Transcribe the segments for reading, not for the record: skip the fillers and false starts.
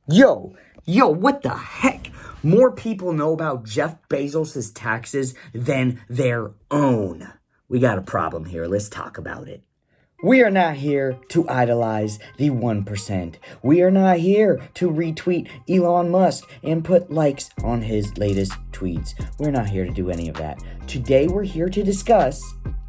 Yo, what the heck? More people know about Jeff Bezos' taxes than their own. We got a problem here. Let's talk about it. We are not here to idolize the 1%. We are not here to retweet Elon Musk and put likes on his latest tweets. We're not here to do any of that. Today we're here to discuss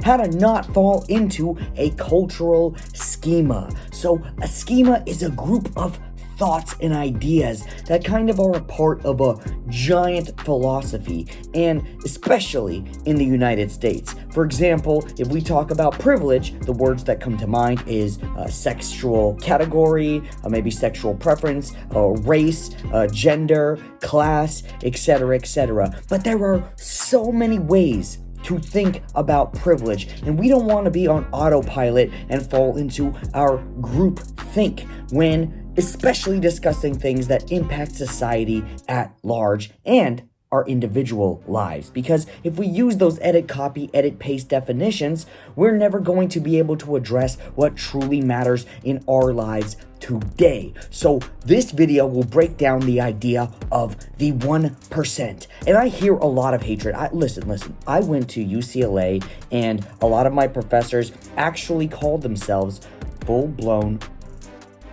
how to not fall into a cultural schema. So a schema is a group of thoughts and ideas that kind of are a part of a giant philosophy, and especially in the United States. For example, if we talk about privilege, the words that come to mind is sexual category, maybe sexual preference, race, gender, class, etc., etc. But there are so many ways to think about privilege, and we don't want to be on autopilot and fall into our group think when especially discussing things that impact society at large and our individual lives. Because if we use those edit, copy, edit, paste definitions, we're never going to be able to address what truly matters in our lives today. So this video will break down the idea of the 1%. And I hear a lot of hatred. Listen. I went to UCLA and a lot of my professors actually called themselves full-blown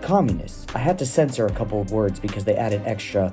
communists. I had to censor a couple of words because they added extra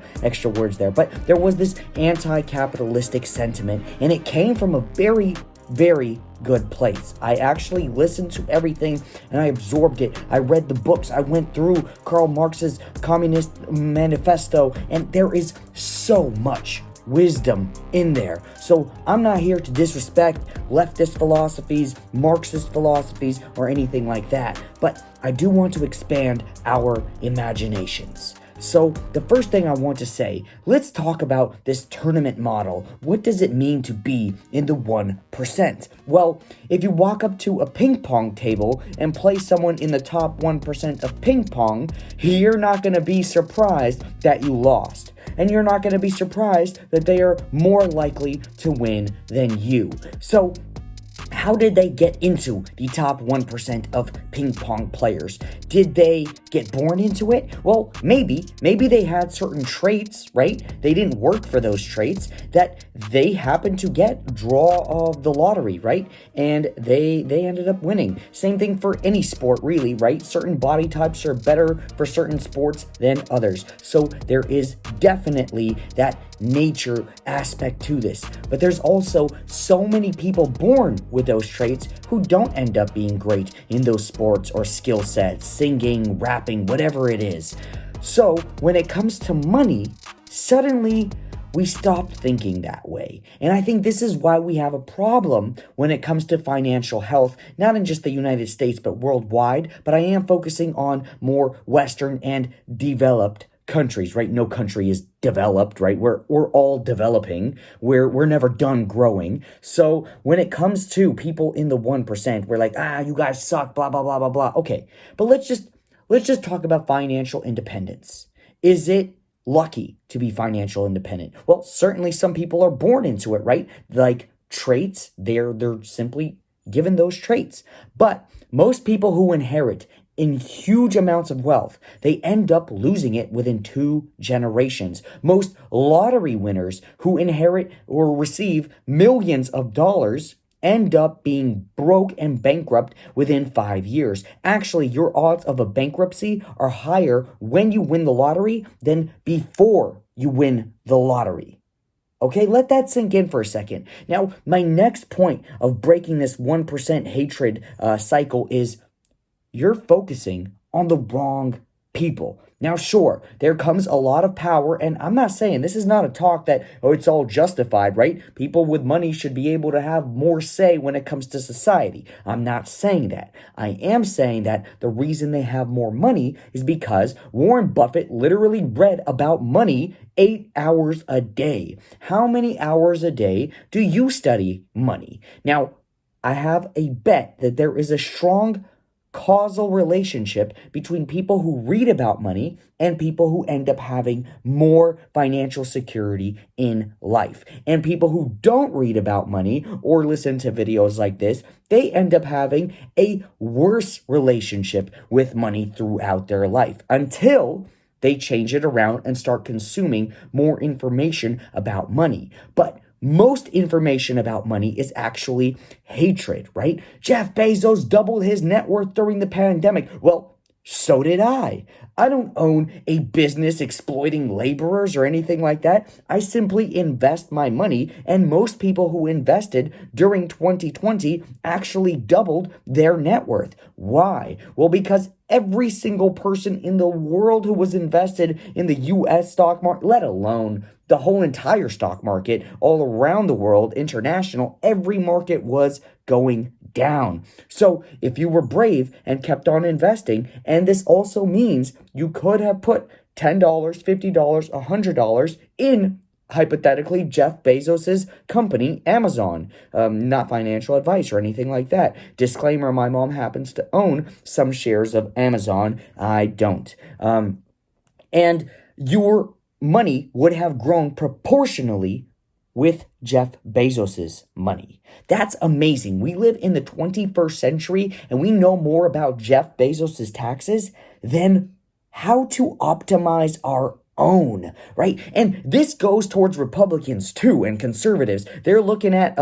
words there. But there was this anti-capitalistic sentiment, and it came from a very, very good place. I actually listened to everything and I absorbed it. I read the books. I went through Karl Marx's Communist Manifesto, and there is so much wisdom in there. So I'm not here to disrespect leftist philosophies, Marxist philosophies, or anything like that, but I do want to expand our imaginations. So the first thing I want to say, let's talk about this tournament model. What does it mean to be in the 1%? Well, if you walk up to a ping pong table and place someone in the top 1% of ping pong, you're not going to be surprised that you lost. And you're not going to be surprised that they are more likely to win than you. So how did they get into the top 1% of ping pong players? Did they get born into it? Well, maybe they had certain traits, right? They didn't work for those traits that they happened to get draw of the lottery, right? And they ended up winning. Same thing for any sport, really, right? Certain body types are better for certain sports than others. So there is definitely that nature aspect to this. But there's also so many people born with those traits who don't end up being great in those sports or skill sets, singing, rapping, whatever it is. So when it comes to money, suddenly we stop thinking that way. And I think this is why we have a problem when it comes to financial health, not in just the United States, but worldwide. But I am focusing on more Western and developed countries, right? No country is developed, right? We're all developing. We're never done growing. So when it comes to people in the 1%, we're like, you guys suck, blah, blah, blah, blah, blah. Okay. But let's just talk about financial independence. Is it lucky to be financial independent? Well, certainly some people are born into it, right? Like traits, they're simply given those traits. But most people who inherit in huge amounts of wealth, they end up losing it within 2 generations. Most lottery winners who inherit or receive millions of dollars end up being broke and bankrupt within 5 years. Actually, your odds of a bankruptcy are higher when you win the lottery than before you win the lottery. Okay, let that sink in for a second. Now, my next point of breaking this 1% hatred cycle is you're focusing on the wrong people. Now, sure, there comes a lot of power, and I'm not saying this is not a talk that, it's all justified, right? People with money should be able to have more say when it comes to society. I'm not saying that. I am saying that the reason they have more money is because Warren Buffett literally read about money 8 hours a day. How many hours a day do you study money? Now, I have a bet that there is a strong causal relationship between people who read about money and people who end up having more financial security in life. And people who don't read about money or listen to videos like this, they end up having a worse relationship with money throughout their life until they change it around and start consuming more information about money. But most information about money is actually hatred, right? Jeff Bezos doubled his net worth during the pandemic. Well, so did I. I don't own a business exploiting laborers or anything like that. I simply invest my money, and most people who invested during 2020 actually doubled their net worth. Why? Well, because every single person in the world who was invested in the US stock market, let alone the whole entire stock market all around the world, international, every market was going down. So if you were brave and kept on investing, and this also means you could have put $10, $50, $100 in hypothetically Jeff Bezos's company, Amazon. Not financial advice or anything like that. Disclaimer, my mom happens to own some shares of Amazon. I don't. And your money would have grown proportionally with Jeff Bezos's money. That's amazing. We live in the 21st century and we know more about Jeff Bezos's taxes than how to optimize our own, right? And this goes towards Republicans too and conservatives. They're looking at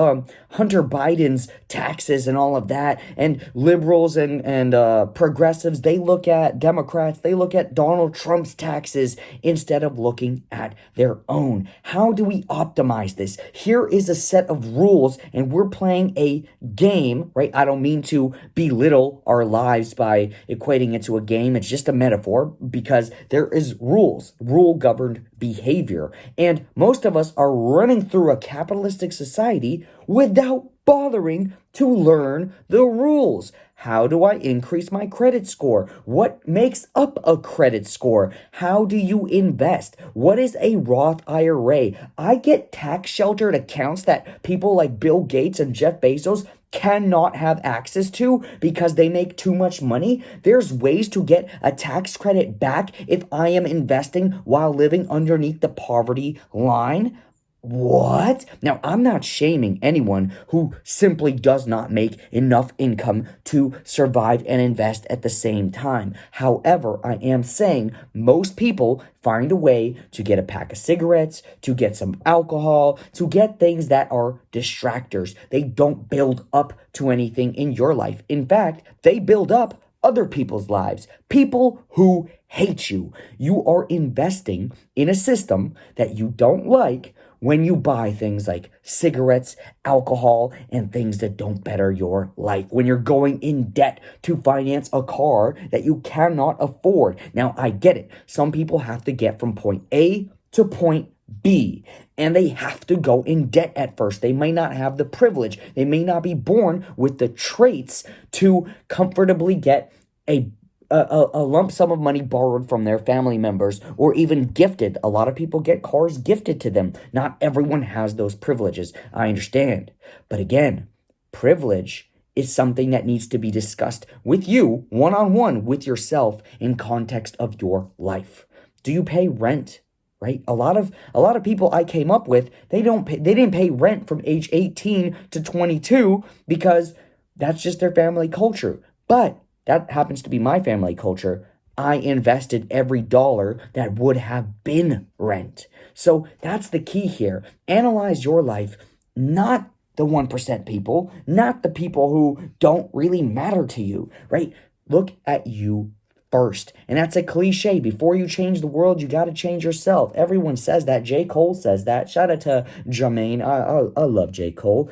Hunter Biden's taxes and all of that, and liberals and progressives, they look at Democrats, they look at Donald Trump's taxes instead of looking at their own. How do we optimize this? Here is a set of rules, and we're playing a game, right? I don't mean to belittle our lives by equating it to a game. It's just a metaphor because there is rules governed behavior. And most of us are running through a capitalistic society without bothering to learn the rules. How do I increase my credit score? What makes up a credit score? How do you invest? What is a Roth IRA? I get tax sheltered accounts that people like Bill Gates and Jeff Bezos cannot have access to because they make too much money. There's ways to get a tax credit back if I am investing while living underneath the poverty line. What? Now, I'm not shaming anyone who simply does not make enough income to survive and invest at the same time. However, I am saying most people find a way to get a pack of cigarettes, to get some alcohol, to get things that are distractors. They don't build up to anything in your life. In fact, they build up other people's lives, people who hate you. You are investing in a system that you don't like when you buy things like cigarettes, alcohol, and things that don't better your life. When you're going in debt to finance a car that you cannot afford. Now, I get it. Some people have to get from point A to point B, and they have to go in debt at first. They may not have the privilege. They may not be born with the traits to comfortably get a lump sum of money borrowed from their family members or even gifted. A lot of people get cars gifted to them. Not everyone has those privileges. I understand. But again, privilege is something that needs to be discussed with you one-on-one with yourself in context of your life. Do you pay rent? Right? A lot of people I came up with, they didn't pay rent from age 18 to 22 because that's just their family culture. But that happens to be my family culture. I invested every dollar that would have been rent. So that's the key here. Analyze your life, not the 1% people, not the people who don't really matter to you, right? Look at you first. And that's a cliche. Before you change the world, you got to change yourself. Everyone says that. J. Cole says that. Shout out to Jermaine. I love J. Cole.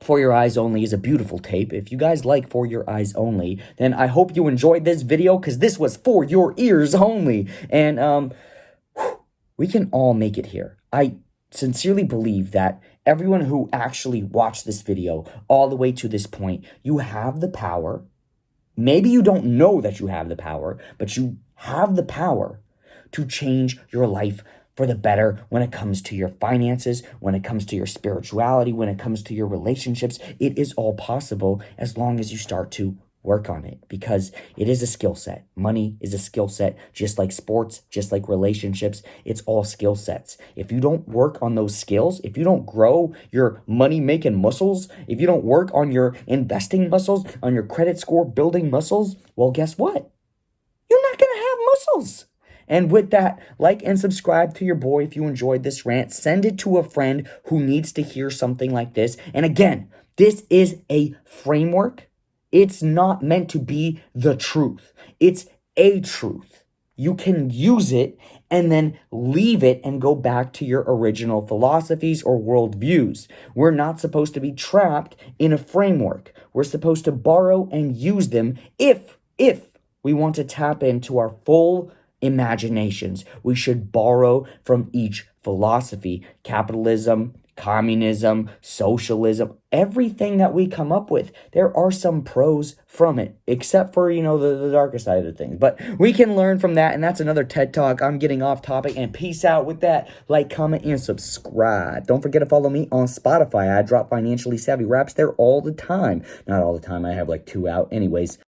For Your Eyes Only is a beautiful tape. If you guys like For Your Eyes Only, then I hope you enjoyed this video because this was for your ears only. And we can all make it here. I sincerely believe that everyone who actually watched this video all the way to this point, you have the power. Maybe you don't know that you have the power, but you have the power to change your life for the better when it comes to your finances, when it comes to your spirituality, when it comes to your relationships. It is all possible as long as you start to work on it because it is a skill set. Money is a skill set, just like sports, just like relationships. It's all skill sets. If you don't work on those skills, if you don't grow your money-making muscles, if you don't work on your investing muscles, on your credit score building muscles, well, guess what? You're not going to have muscles. And with that, like and subscribe to your boy if you enjoyed this rant. Send it to a friend who needs to hear something like this. And again, this is a framework. It's not meant to be the truth. It's a truth. You can use it and then leave it and go back to your original philosophies or worldviews. We're not supposed to be trapped in a framework. We're supposed to borrow and use them if we want to tap into our full imaginations. We should borrow from each philosophy. Capitalism, communism, socialism, everything that we come up with, there are some pros from it, except for, the darker side of things. But we can learn from that, and that's another TED Talk. I'm getting off topic, and peace out with that. Like, comment, and subscribe. Don't forget to follow me on Spotify. I drop financially savvy raps there all the time. Not all the time. I have like 2 out. Anyways.